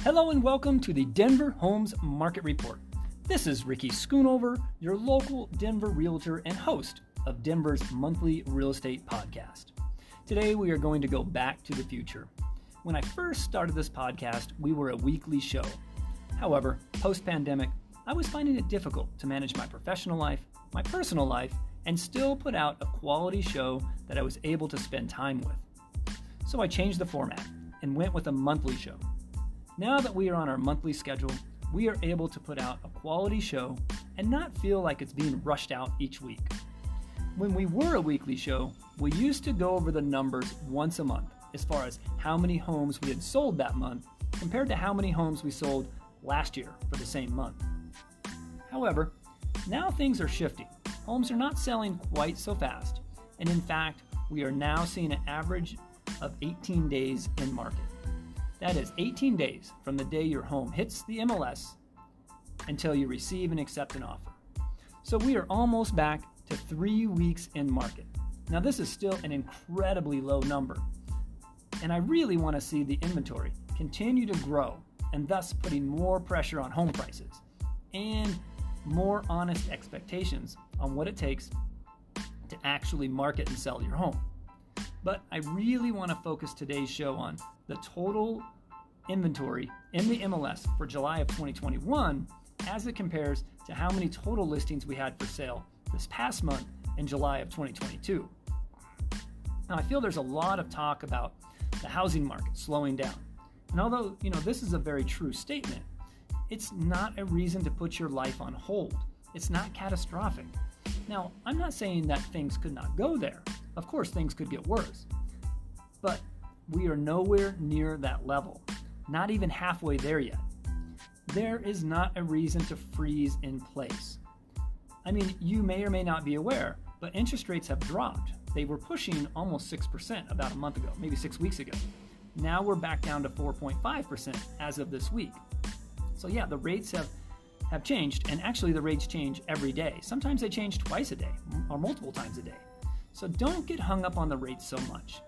Hello and welcome to the Denver Homes Market Report. This is Ricky.schoonover, your local Denver realtor and host of Denver's monthly real estate podcast. Today we are going to go back to the future. When I first started this podcast, we were a weekly show. However, post-pandemic, I was finding it difficult to manage my professional life, my personal life, and still put out a quality show that I was able to spend time with. So I changed the format and went with a monthly show. Now that we are on our monthly schedule, we are able to put out a quality show and not feel like it's being rushed out each week. When we were a weekly show, we used to go over the numbers once a month as far as how many homes we had sold that month compared to how many homes we sold last year for the same month. However, now things are shifting. Homes are not selling quite so fast, and in fact, we are now seeing an average of 18 days in market. That is 18 days from the day your home hits the MLS until you receive and accept an offer. So we are almost back to 3 weeks in market. Now this is still an incredibly low number, and I really want to see the inventory continue to grow and thus putting more pressure on home prices and more honest expectations on what it takes to actually market and sell your home. But I really want to focus today's show on the total inventory in the MLS for July of 2021 as it compares to how many total listings we had for sale this past month in July of 2022. Now, I feel there's a lot of talk about the housing market slowing down. And although, this is a very true statement, it's not a reason to put your life on hold. It's not catastrophic. Now, I'm not saying that things could not go there. Of course, things could get worse. But we are nowhere near that level, not even halfway there yet. There is not a reason to freeze in place. I mean, you may or may not be aware, but interest rates have dropped. They were pushing almost 6% about a month ago, maybe 6 weeks ago. Now we're back down to 4.5% as of this week. So yeah, the rates have changed, and actually the rates change every day. Sometimes they change twice a day or multiple times a day. So don't get hung up on the rates so much.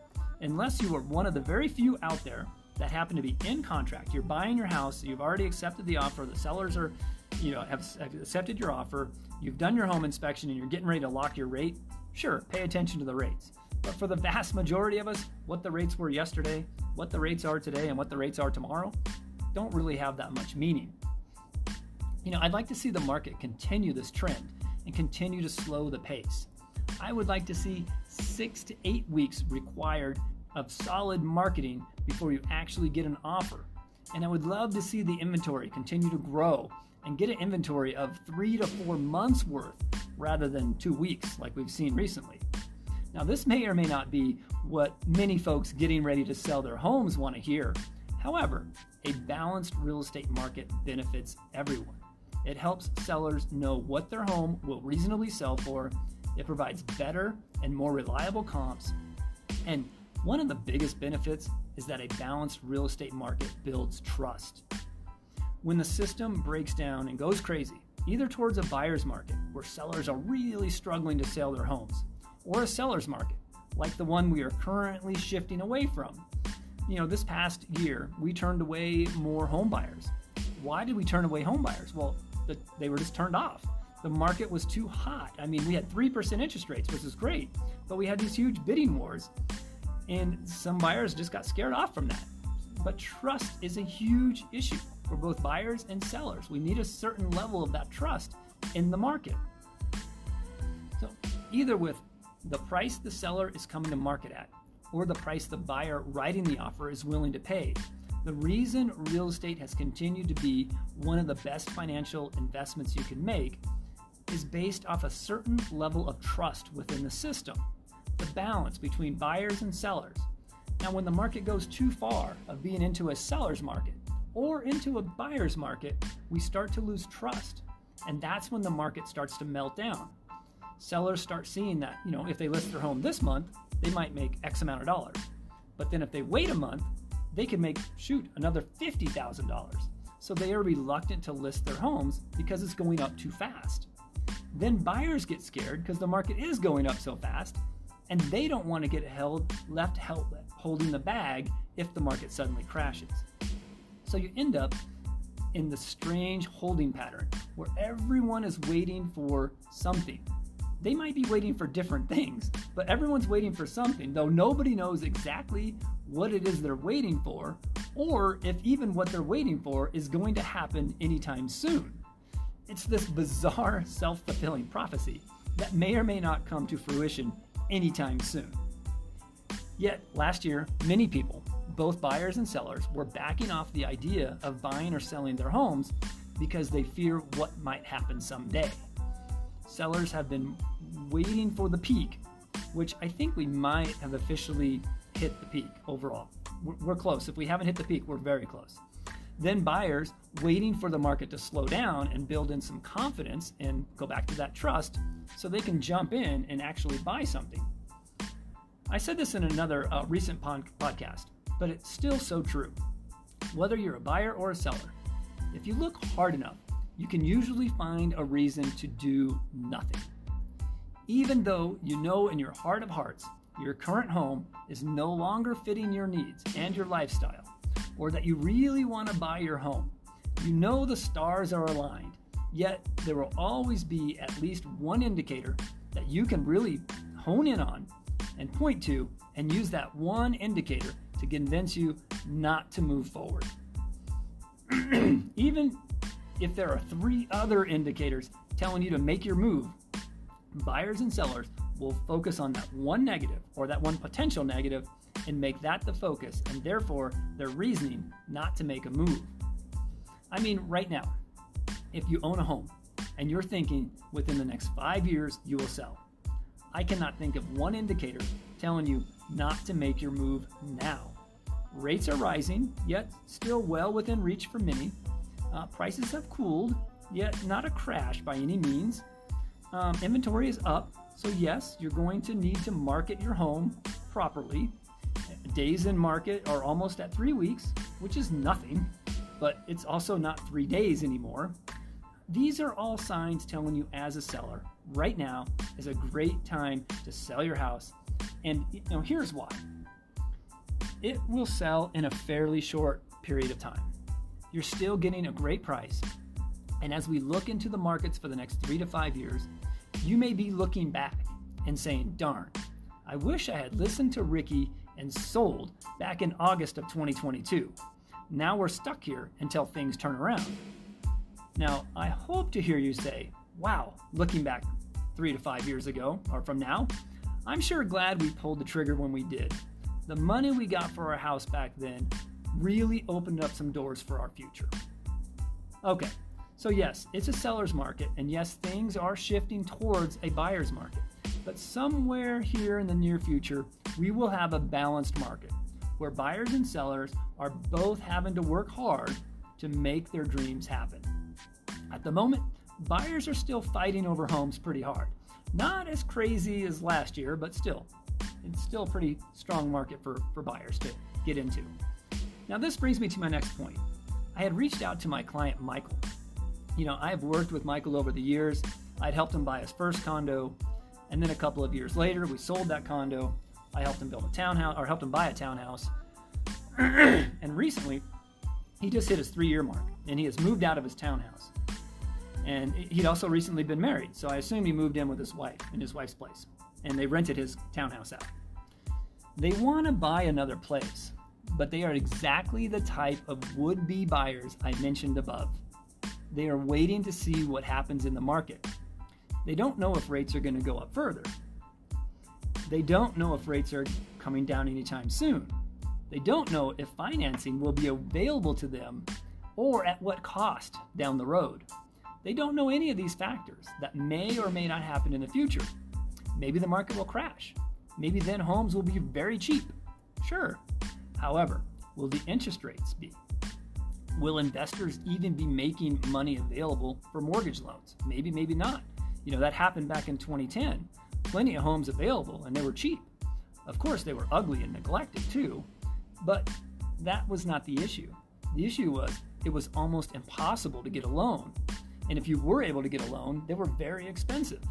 Unless you are one of the very few out there that happen to be in contract. You're buying your house, you've already accepted the offer, the sellers are, have accepted your offer, you've done your home inspection and you're getting ready to lock your rate. Sure, pay attention to the rates. But for the vast majority of us, what the rates were yesterday, what the rates are today, and what the rates are tomorrow don't really have that much meaning. I'd like to see the market continue this trend and continue to slow the pace. I would like to see 6 to 8 weeks required of solid marketing before you actually get an offer. And I would love to see the inventory continue to grow and get an inventory of 3 to 4 months worth rather than 2 weeks like we've seen recently. Now, this may or may not be what many folks getting ready to sell their homes want to hear. However, a balanced real estate market benefits everyone. It helps sellers know what their home will reasonably sell for. It provides better and more reliable comps. And one of the biggest benefits is that a balanced real estate market builds trust. When the system breaks down and goes crazy, either towards a buyer's market where sellers are really struggling to sell their homes, or a seller's market like the one we are currently shifting away from. This past year, we turned away more home buyers. Why did we turn away home buyers? Well, they were just turned off. The market was too hot. I mean, we had 3% interest rates, which is great, but we had these huge bidding wars, and some buyers just got scared off from that. But trust is a huge issue for both buyers and sellers. We need a certain level of that trust in the market. So either with the price the seller is coming to market at, or the price the buyer writing the offer is willing to pay, the reason real estate has continued to be one of the best financial investments you can make is based off a certain level of trust within the system, the balance between buyers and sellers. Now, when the market goes too far of being into a seller's market or into a buyer's market, we start to lose trust, and that's when the market starts to melt down. Sellers start seeing that, if they list their home this month, they might make X amount of dollars. But then if they wait a month, they can make, another $50,000. So they are reluctant to list their homes because it's going up too fast. Then buyers get scared because the market is going up so fast, and they don't want to get left holding the bag if the market suddenly crashes. So you end up in the strange holding pattern where everyone is waiting for something. They might be waiting for different things, but everyone's waiting for something, though nobody knows exactly what it is they're waiting for, or if even what they're waiting for is going to happen anytime soon. It's this bizarre self-fulfilling prophecy that may or may not come to fruition anytime soon. Yet, last year, many people, both buyers and sellers, were backing off the idea of buying or selling their homes because they fear what might happen someday. Sellers have been waiting for the peak, which I think we might have officially hit the peak overall. We're close. If we haven't hit the peak, we're very close. Then buyers waiting for the market to slow down and build in some confidence and go back to that trust so they can jump in and actually buy something. I said this in another recent podcast, but it's still so true. Whether you're a buyer or a seller, if you look hard enough, you can usually find a reason to do nothing. Even though you know in your heart of hearts your current home is no longer fitting your needs and your lifestyle, or that you really want to buy your home, you know the stars are aligned, yet there will always be at least one indicator that you can really hone in on and point to and use that one indicator to convince you not to move forward. Even if there are 3 other indicators telling you to make your move, buyers and sellers will focus on that one negative or that one potential negative and make that the focus, and therefore their reasoning not to make a move. I mean, right now, if you own a home and you're thinking within the next 5 years you will sell, I cannot think of one indicator telling you not to make your move now. Rates are rising, yet still well within reach for many. Prices have cooled, yet not a crash by any means. Inventory is up, so yes, you're going to need to market your home properly. Days in market are almost at 3 weeks, which is nothing, but it's also not 3 days anymore. These are all signs telling you as a seller, right now is a great time to sell your house. And here's why. It will sell in a fairly short period of time. You're still getting a great price. And as we look into the markets for the next 3 to 5 years, you may be looking back and saying, darn, I wish I had listened to Ricky and sold back in August of 2022. Now we're stuck here until things turn around. Now, I hope to hear you say, wow, looking back 3 to 5 years ago, or from now, I'm sure glad we pulled the trigger when we did. The money we got for our house back then really opened up some doors for our future. Okay, so yes, it's a seller's market, and yes, things are shifting towards a buyer's market. But somewhere here in the near future, we will have a balanced market where buyers and sellers are both having to work hard to make their dreams happen. At the moment, buyers are still fighting over homes pretty hard. Not as crazy as last year, but still, it's still a pretty strong market for buyers to get into. Now, this brings me to my next point. I had reached out to my client, Michael. I have worked with Michael over the years. I'd helped him buy his first condo, and then a couple of years later, we sold that condo. I helped him build a townhouse, or helped him buy a townhouse. And recently, he just hit his 3-year mark, and he has moved out of his townhouse. And he'd also recently been married, so I assume he moved in with his wife in his wife's place, and they rented his townhouse out. They want to buy another place, but they are exactly the type of would-be buyers I mentioned above. They are waiting to see what happens in the market. They don't know if rates are going to go up further. They don't know if rates are coming down anytime soon. They don't know if financing will be available to them or at what cost down the road. They don't know any of these factors that may or may not happen in the future. Maybe the market will crash. Maybe then homes will be very cheap. Sure. However, will the interest rates be? Will investors even be making money available for mortgage loans? Maybe, maybe not. That happened back in 2010. Plenty of homes available, and they were cheap. Of course, they were ugly and neglected too, but that was not the issue. The issue was it was almost impossible to get a loan. And if you were able to get a loan, they were very expensive.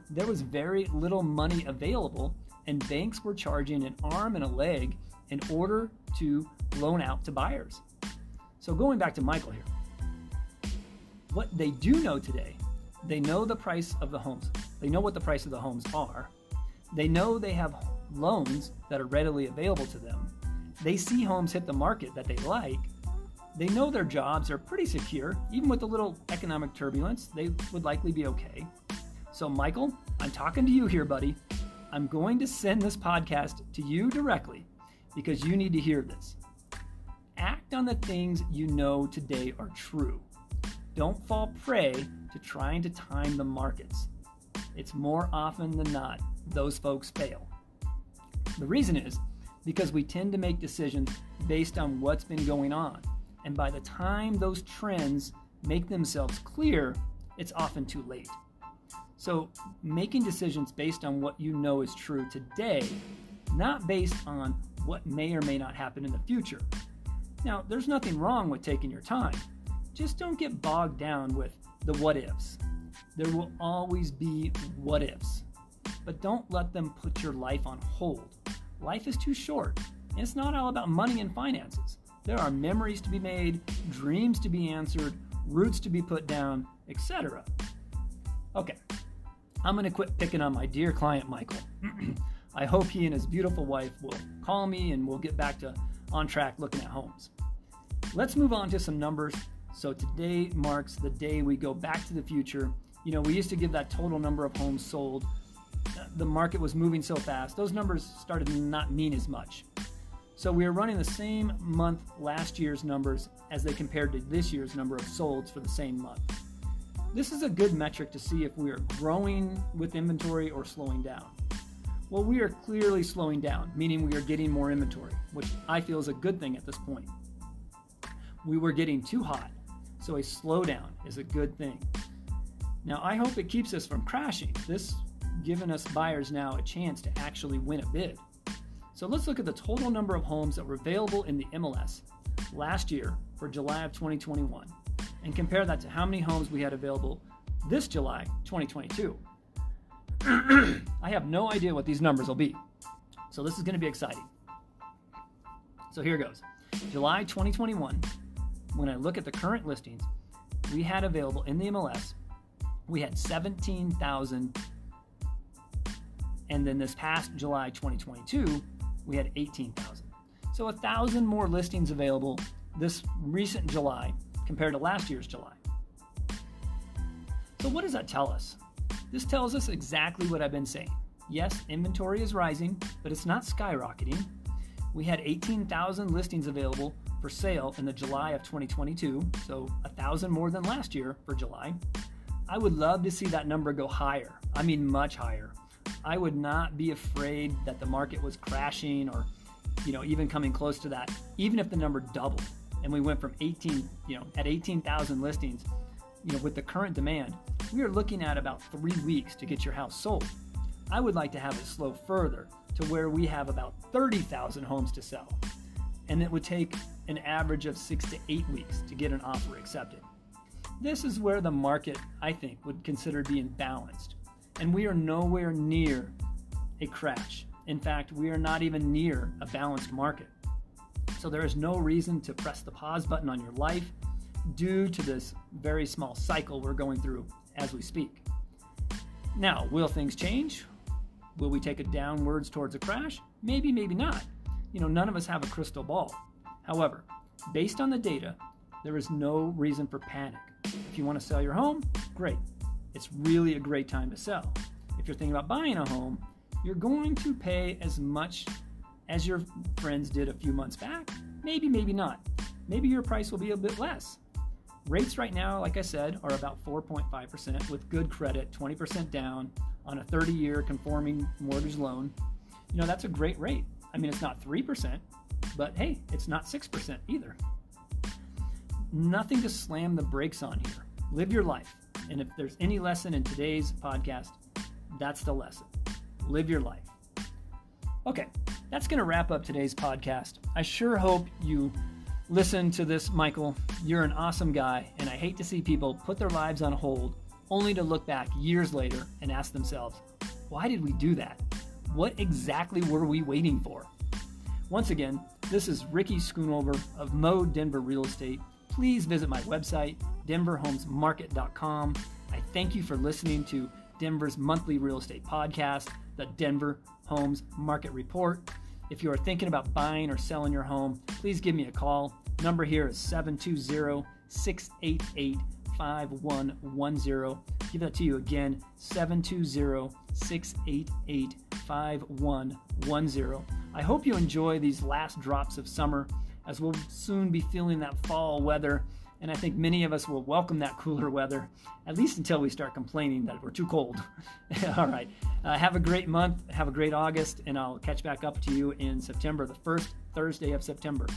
There was very little money available, and banks were charging an arm and a leg in order to loan out to buyers. So going back to Michael here, what they do know today, they know the price of the homes. They know what the price of the homes are. They know they have loans that are readily available to them. They see homes hit the market that they like. They know their jobs are pretty secure. Even with a little economic turbulence, they would likely be okay. So Michael, I'm talking to you here, buddy. I'm going to send this podcast to you directly because you need to hear this. Act on the things you know today are true. Don't fall prey to trying to time the markets. It's more often than not, those folks fail. The reason is because we tend to make decisions based on what's been going on. And by the time those trends make themselves clear, it's often too late. So making decisions based on what you know is true today, not based on what may or may not happen in the future. Now, there's nothing wrong with taking your time. Just don't get bogged down with the what ifs. There will always be what ifs, but don't let them put your life on hold. Life is too short, and it's not all about money and finances. There are memories to be made, dreams to be answered, roots to be put down, etc. Okay, I'm going to quit picking on my dear client, Michael. I hope he and his beautiful wife will call me and we'll get back to on track looking at homes. Let's move on to some numbers. So today marks the day we go back to the future. You know, we used to give that total number of homes sold. The market was moving so fast. Those numbers started to not mean as much. So we are running the same month last year's numbers as they compared to this year's number of solds for the same month. This is a good metric to see if we are growing with inventory or slowing down. Well, we are clearly slowing down, meaning we are getting more inventory, which I feel is a good thing at this point. We were getting too hot, so a slowdown is a good thing. Now, I hope it keeps us from crashing. This giving us buyers now a chance to actually win a bid. So let's look at the total number of homes that were available in the MLS last year for July of 2021 and compare that to how many homes we had available this July 2022. I have no idea what these numbers will be, so this is going to be exciting. So here goes. July 2021, when I look at the current listings we had available in the MLS, we had 17,000, and then this past July 2022, we had 18,000. So 1,000 more listings available this recent July compared to last year's July. So what does that tell us? This tells us exactly what I've been saying. Yes, inventory is rising, but it's not skyrocketing. We had 18,000 listings available for sale in the July of 2022, so 1,000 more than last year for July. I would love to see that number go higher. I mean, much higher. I would not be afraid that the market was crashing or, even coming close to that, even if the number doubled and we went from 18,000 listings, with the current demand, we are looking at about 3 weeks to get your house sold. I would like to have it slow further to where we have about 30,000 homes to sell. And it would take an average of 6 to 8 weeks to get an offer accepted. This is where the market, I think, would consider being balanced. And we are nowhere near a crash. In fact, we are not even near a balanced market. So there is no reason to press the pause button on your life due to this very small cycle we're going through as we speak. Now, will things change? Will we take it downwards towards a crash? Maybe, maybe not. None of us have a crystal ball. However, based on the data, there is no reason for panic. If you want to sell your home, great. It's really a great time to sell. If you're thinking about buying a home, you're going to pay as much as your friends did a few months back. Maybe, maybe not. Maybe your price will be a bit less. Rates right now, like I said, are about 4.5% with good credit, 20% down on a 30-year conforming mortgage loan. That's a great rate. I mean, it's not 3%, but hey, it's not 6% either. Nothing to slam the brakes on here. Live your life. And if there's any lesson in today's podcast, that's the lesson. Live your life. Okay, that's going to wrap up today's podcast. I sure hope you listen to this, Michael. You're an awesome guy, and I hate to see people put their lives on hold only to look back years later and ask themselves, why did we do that? What exactly were we waiting for? Once again, this is Ricky Schoonover of Mo Denver Real Estate, please visit my website, denverhomesmarket.com. I thank you for listening to Denver's monthly real estate podcast, the Denver Homes Market Report. If you are thinking about buying or selling your home, please give me a call. Number here is 720-688-5110. Give that to you again, 720-688-5110. I hope you enjoy these last drops of summer, as we'll soon be feeling that fall weather, and I think many of us will welcome that cooler weather, at least until we start complaining that we're too cold. All right, have a great month, have a great August, and I'll catch back up to you in September, the first Thursday of September.